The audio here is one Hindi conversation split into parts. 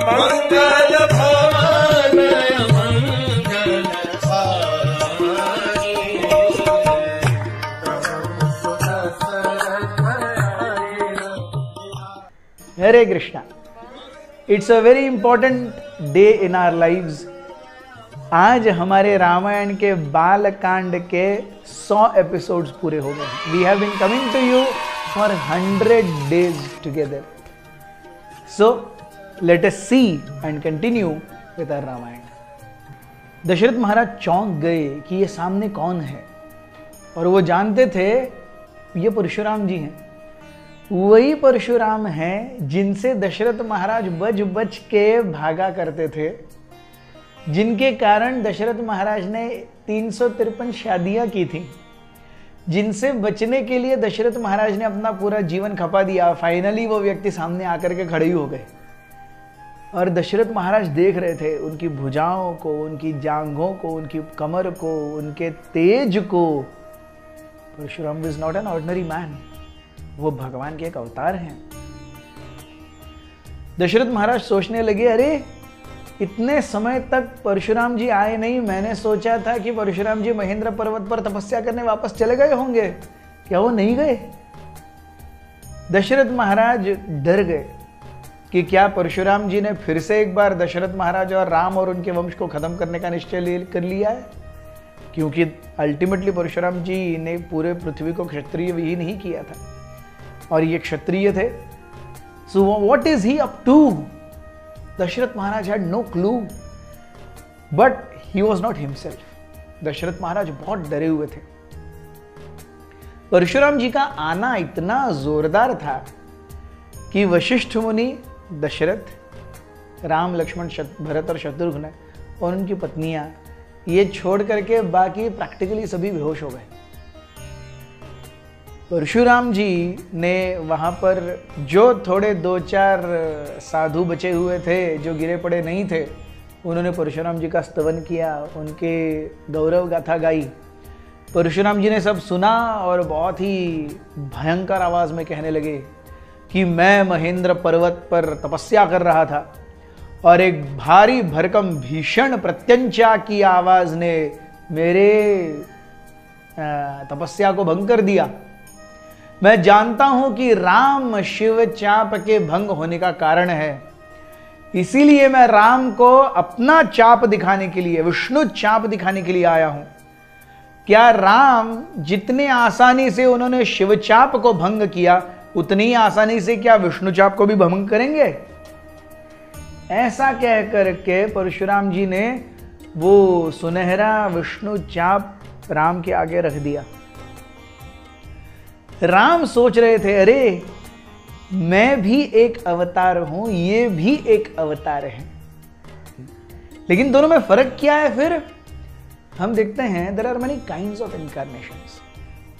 मंगल भवन मंगल हरे Krishna. It's a very important day in our lives. आज हमारे रामायण के बाल कांड के 100 एपिसोड्स पूरे हो गए। We have been coming to you for 100 days together. So let us see and continue with our Ramayan. Dasharath Maharaj चौंक गए कि ये सामने कौन है, और वो जानते थे ये परशुराम जी हैं। वही परशुराम हैं जिनसे दशरथ महाराज बच बच के भागा करते थे, जिनके कारण दशरथ महाराज ने 353 शादियां की थी, जिनसे बचने के लिए दशरथ महाराज ने अपना पूरा जीवन खपा दिया। फाइनली वो व्यक्ति सामने आकर के खड़े ही हो गए, और दशरथ महाराज देख रहे थे उनकी भुजाओं को, उनकी जांघों को, उनकी कमर को, उनके तेज को। Parshuram is not an ordinary man, वो भगवान के एक अवतार हैं। दशरथ महाराज सोचने लगे, अरे इतने समय तक परशुराम जी आए नहीं। मैंने सोचा था कि परशुराम जी महेंद्र पर्वत पर तपस्या करने वापस चले गए होंगे, क्या वो नहीं गए? दशरथ महाराज डर गए कि क्या परशुराम जी ने फिर से एक बार दशरथ महाराज और राम और उनके वंश को खत्म करने का निश्चय कर लिया है, क्योंकि अल्टीमेटली परशुराम जी ने पूरे पृथ्वी को क्षत्रिय विहीन ही किया था, और ये क्षत्रिय थे। So what is he up to? Dasharath Maharaj had no clue, but he was not himself. Dasharath Maharaj बहुत डरे हुए थे। परशुराम जी का आना इतना जोरदार था कि वशिष्ठ मुनि, दशरथ, राम, लक्ष्मण, भरत और शत्रुघ्न और उनकी पत्नियां, ये छोड़ करके बाकी प्रैक्टिकली सभी बेहोश हो गए। परशुराम जी ने वहाँ पर जो थोड़े 2-4 साधु बचे हुए थे, जो गिरे पड़े नहीं थे, उन्होंने परशुराम जी का स्तवन किया, उनके गौरव गाथा गाई। परशुराम जी ने सब सुना और बहुत ही भयंकर आवाज में कहने लगे कि मैं महेंद्र पर्वत पर तपस्या कर रहा था, और एक भारी भरकम भीषण प्रत्यंचा की आवाज ने मेरे तपस्या को भंग कर दिया। मैं जानता हूं कि राम शिव चाप के भंग होने का कारण है, इसीलिए मैं राम को अपना चाप दिखाने के लिए, विष्णु चाप दिखाने के लिए आया हूं। क्या राम जितने आसानी से उन्होंने शिव चाप को भंग किया, उतनी आसानी से क्या विष्णु चाप को भी भंग करेंगे? ऐसा कह करके परशुराम जी ने वो सुनहरा विष्णु चाप राम के आगे रख दिया। राम सोच रहे थे, अरे मैं भी एक अवतार हूं, ये भी एक अवतार है, लेकिन दोनों में फर्क क्या है? फिर हम देखते हैं there are many kinds of incarnations.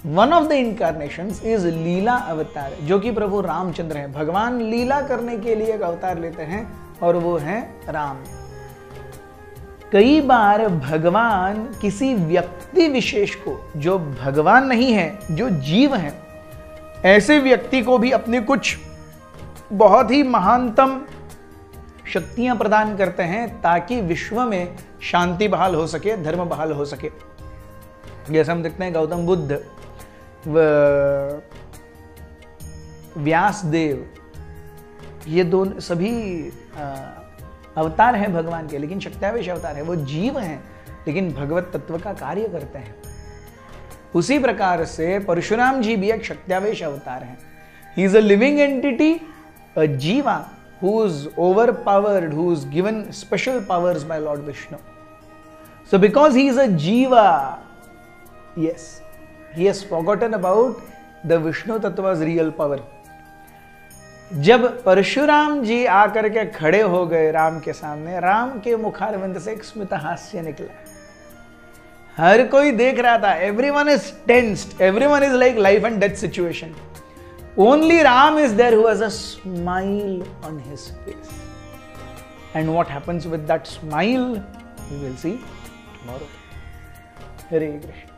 One of the incarnations is Leela avatar, जो कि प्रभु रामचंद्र हैं। भगवान लीला करने के लिए एक अवतार लेते हैं, और वो है राम। कई बार भगवान किसी व्यक्ति विशेष को, जो भगवान नहीं है, जो जीव हैं, ऐसे व्यक्ति को भी अपनी कुछ बहुत ही महानतम शक्तियां प्रदान करते हैं, ताकि विश्व में शांति बहाल हो सके, धर्म बहाल हो सके। जैसे हम देखते हैं गौतम बुद्ध, व्यासदेव, ये दोनों सभी अवतार हैं भगवान के, लेकिन शक्त्यावेश अवतार है। वो जीव हैं, लेकिन भगवत तत्व का कार्य करते हैं। उसी प्रकार से परशुराम जी भी एक शक्त्यावेश अवतार हैं। He is a living entity, a jiva who is overpowered, who is given special powers by Lord Vishnu. So because he is a jiva, yes, he has forgotten about the Vishnu Tattva's real power. जब परशुराम जी आकर के खड़े हो गए राम के सामने, राम के मुखारविंद से एक स्मित हास्य निकला। हर कोई देख रहा था, everyone is tensed, everyone is like life and death situation. Only Ram is there who has a smile on his face. And what happens with that smile, we will see tomorrow. Hare Krishna.